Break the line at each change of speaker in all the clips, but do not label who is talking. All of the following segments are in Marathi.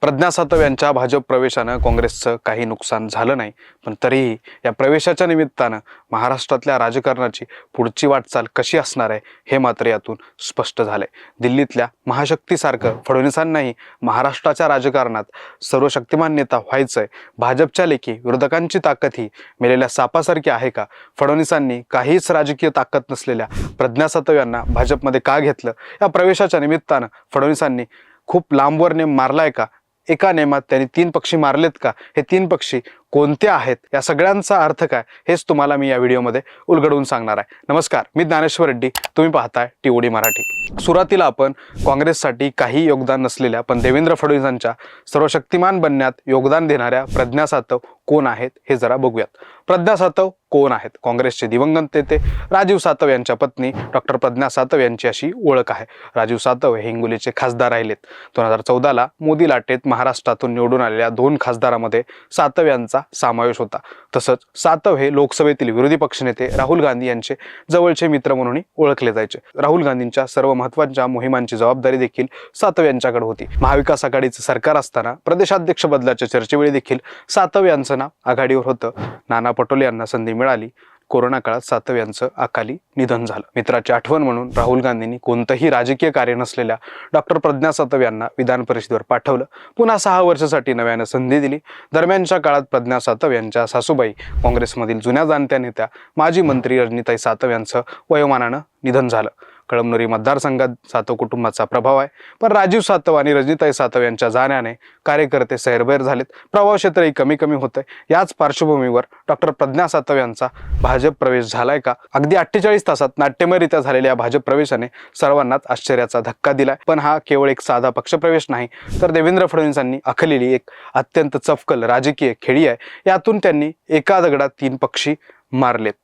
प्रज्ञा सातव यांच्या भाजप प्रवेशानं काँग्रेसचं काही नुकसान झालं नाही, पण तरीही या प्रवेशाच्या निमित्तानं महाराष्ट्रातल्या राजकारणाची पुढची वाटचाल कशी असणार आहे हे मात्र यातून स्पष्ट झालंय। दिल्लीतल्या महाशक्तीसारखं फडणवीसांनाही महाराष्ट्राच्या राजकारणात सर्वशक्तिमान नेता व्हायचंय। भाजपच्या लेखी विरोधकांची ताकद ही मेलेल्या सापासारखी आहे का? फडणवीसांनी काहीच राजकीय ताकद नसलेल्या प्रज्ञा सातव यांना भाजपमध्ये का घेतलं? या प्रवेशाच्या निमित्तानं फडणवीसांनी खूप लांबवर नेम मारलाय का? एका नेमात त्यांनी 3 पक्षी मारलेत का? हे 3 पक्षी कोणते आहेत? या सगळ्यांचा अर्थ काय हेच तुम्हाला मी या व्हिडिओमध्ये उलगडून सांगणार आहे। नमस्कार, मी ज्ञानेश्वर रेड्डी, तुम्ही पाहताय टीओडी मराठी। सुरुवातीला आपण काँग्रेससाठी काही योगदान नसलेल्या पण देवेंद्र फडणवीसांच्या सर्वशक्तिमान बनण्यात योगदान देणाऱ्या प्रज्ञा सातव कोण आहेत हे जरा बघूयात। प्रज्ञा सातव कोण आहेत? काँग्रेसचे दिवंगत नेते राजीव सातव यांच्या पत्नी डॉक्टर प्रज्ञा सातव यांची अशी ओळख आहे। राजीव सातव हे हिंगोलीचे खासदार राहिलेत। 2014ला मोदी लाटेत महाराष्ट्रातून निवडून आलेल्या 2 खासदारांमध्ये सातव यांचा समावेश होता। तसंच सातव हे लोकसभेतील विरोधी पक्षनेते राहुल गांधी यांचे जवळचे मित्र म्हणून ओळखले जायचे। राहुल गांधींच्या सर्व महत्त्वाच्या मोहिमांची जबाबदारी देखील सातव यांच्याकडे होती। महाविकास आघाडीचे सरकार असताना प्रदेशाध्यक्ष बदलाच्या चर्चेवेळी देखील सातव यांचं नाव आघाडीवर होतं। नाना पटोले यांना संधी मिळाली। कोरोना काळात सातव यांचं अकाली निधन झालं। मित्राची आठवण म्हणून राहुल गांधींनी कोणतंही राजकीय कार्य नसलेल्या डॉक्टर प्रज्ञा सातव यांना विधान परिषदेवर पाठवलं। पुन्हा 6 वर्षासाठी नव्यानं संधी दिली। दरम्यानच्या काळात प्रज्ञा सातव यांच्या सासूबाई काँग्रेसमधील जुन्या जाणत्या नेत्या माजी मंत्री रजनीताई सातव यांचं वयोमानानं निधन झालं। कळमनुरी मतदारसंघात सातव कुटुंबाचा प्रभाव आहे, पण राजीव सातव आणि रजनीताई सातव यांच्या जाण्याने कार्यकर्ते सैरभैर झालेत। प्रभाव क्षेत्रही कमी होतंय। याच पार्श्वभूमीवर डॉक्टर प्रज्ञा सातव यांचा भाजप प्रवेश झालाय का? अगदी 48 तासात नाट्यमयरित्या झालेल्या भाजप प्रवेशाने सर्वांनाच आश्चर्याचा धक्का दिलाय। पण हा केवळ एक साधा पक्षप्रवेश नाही, तर देवेंद्र फडणवीसांनी आखलेली एक अत्यंत चपखल राजकीय खेळी आहे। यातून त्यांनी एका दगडात 3 पक्षी मारलेत।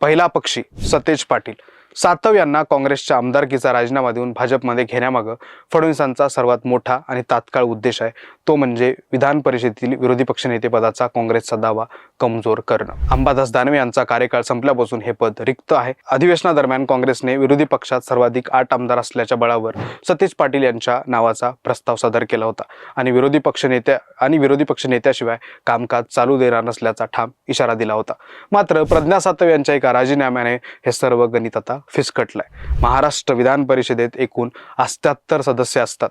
पहिला पक्षी सतेज पाटील। सातव यांना काँग्रेसच्या आमदारकीचा राजीनामा देऊन भाजपमध्ये घेण्यामागं फडणवीसांचा सर्वात मोठा आणि तात्काळ उद्देश आहे, तो म्हणजे विधान परिषदेतील विरोधी पक्षनेतेपदाचा काँग्रेसचा दावा कमजोर करणं। अंबादास दानवे यांचा कार्यकाळ संपल्यापासून हे पद रिक्त आहे। अधिवेशनादरम्यान काँग्रेसने विरोधी पक्षात सर्वाधिक 8 आमदार असल्याच्या बळावर सतेज पाटील यांच्या नावाचा प्रस्ताव सादर केला होता आणि विरोधी पक्षनेत्याशिवाय कामकाज चालू देणार नसल्याचा ठाम इशारा दिला होता। मात्र प्रज्ञा सातव यांच्या एका राजीनाम्याने हे सर्व गणित आता फिसकटलाय। महाराष्ट्र विधान परिषदेत एकूण 78 सदस्य असतात।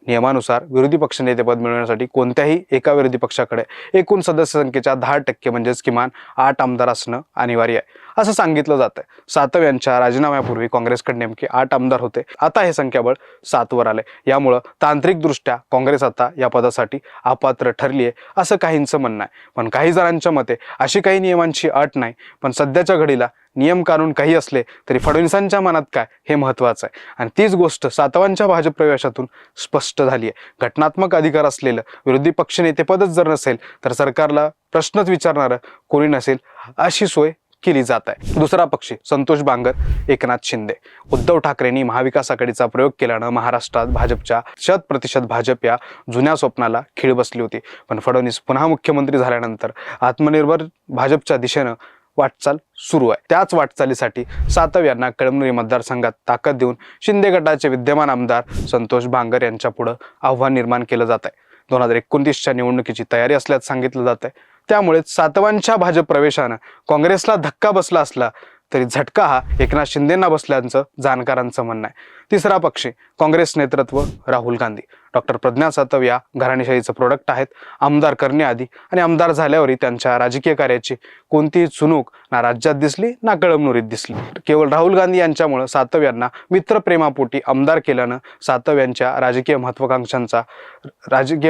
नियमानुसार विरोधी पक्षनेतेपद मिळवण्यासाठी कोणत्याही एका विरोधी पक्षाकडे एकूण सदस्य संख्येच्या 10% म्हणजेच किमान 8 आमदार असणं अनिवार्य आहे असं सांगितलं जातंय। सातव यांच्या राजीनाम्यापूर्वी काँग्रेसकडे नेमके 8 आमदार होते, आता हे संख्याबळ 7 वर आले। यामुळं तांत्रिकदृष्ट्या काँग्रेस आता या पदासाठी अपात्र ठरली आहे असं काहींचं म्हणणं आहे। पण काही जणांच्या मते अशी काही नियमांची अट नाही, पण सध्याच्या घडीला नियम कानून काही असले तरी फडणवीसांच्या मनात काय हे महत्त्वाचं आहे आणि तीच गोष्ट सातवांच्या भाजप प्रवेशातून स्पष्ट झाली आहे। घटनात्मक अधिकार असलेलं विरोधी पक्षनेतेपदच जर नसेल तर सरकारला प्रश्नच विचारणारं कोणी नसेल अशी सोय केली जात आहे। दुसरा पक्षी संतोष बांगर, एकनाथ शिंदे। उद्धव ठाकरेंनी महाविकास आघाडीचा प्रयोग केल्यानं महाराष्ट्रात भाजपच्या 100% भाजप या जुन्या स्वप्नाला खीळ बसली होती। पण फडणवीस पुन्हा मुख्यमंत्री झाल्यानंतर आत्मनिर्भर भाजपच्या दिशेनं वाटचाल सुरू आहे। त्याच वाटचालीसाठी सातव यांना कळमनुरी मतदारसंघात ताकद देऊन शिंदे गटाचे विद्यमान आमदार संतोष बांगर यांच्या पुढे आव्हान निर्माण केलं जात आहे। 2029च्या निवडणुकीची तयारी असल्याचं सांगितलं जात आहे। त्यामुळे सातवांच्या भाजप प्रवेशानं काँग्रेसला धक्का बसला असला तरी झटका हा एकनाथ शिंदेंना बसल्याचं जाणकारांचं म्हणणं आहे। तिसरा पक्षी काँग्रेस नेतृत्व राहुल गांधी। डॉक्टर प्रज्ञा सातव या घराणेशाहीचं प्रोडक्ट आहेत। आमदार करण्याआधी आणि आमदार झाल्यावरही त्यांच्या राजकीय कार्याची कोणतीही चुणूक ना राज्यात दिसली ना कळमनुरीत दिसली। केवळ राहुल गांधी यांच्यामुळे सातव यांना मित्रप्रेमापोटी आमदार केल्यानं सातव यांच्या राजकीय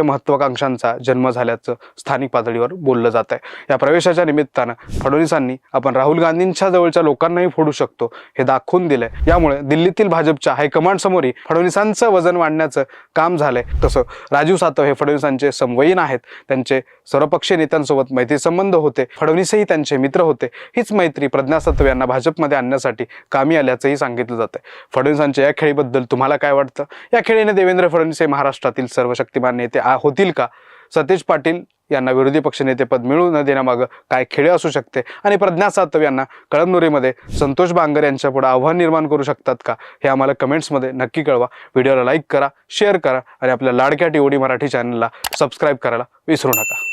महत्त्वाकांक्षांचा जन्म झाल्याचं स्थानिक पातळीवर बोललं जात आहे। या प्रवेशाच्या निमित्तानं फडणवीसांनी आपण राहुल गांधींच्या जवळच्या लोकांनाही फोडू शकतो हे दाखवून दिलंय। यामुळे दिल्लीतील भाजपच्या हायकमांड समोरही फडणवीसांचं वजन वाढण्याचं काम झालंय। तसं राजीव सातव हे फडणवीसांचे समवयीन आहेत। त्यांचे सर्वपक्षीय नेत्यांसोबत मैत्री संबंध होते। फडणवीसही त्यांचे मित्र होते। हीच मैत्री प्रज्ञा सातव यांना भाजपमध्ये आणण्यासाठी कामी आल्याचंही सांगितलं जातंय। फडणवीसांच्या या खेळीबद्दल तुम्हाला काय वाटतं? या खेळीने देवेंद्र फडणवीस हे महाराष्ट्रातील सर्वशक्तिमान नेते होतील का? सतीश पाटील यांना विरोधी पक्षनेतेपद मिळू न देण्यामागं काय खेळ असू शकते आणि प्रज्ञा सातव यांना कळमनुरीमध्ये संतोष बांगर यांच्या पुढे आव्हान निर्माण करू शकतात का, हे आम्हाला कमेंट्समध्ये नक्की कळवा. व्हिडिओला लाईक करा, शेअर करा आणि आपल्या लाडक्या TOD मराठी चॅनलला सबस्क्राईब करायला विसरू नका.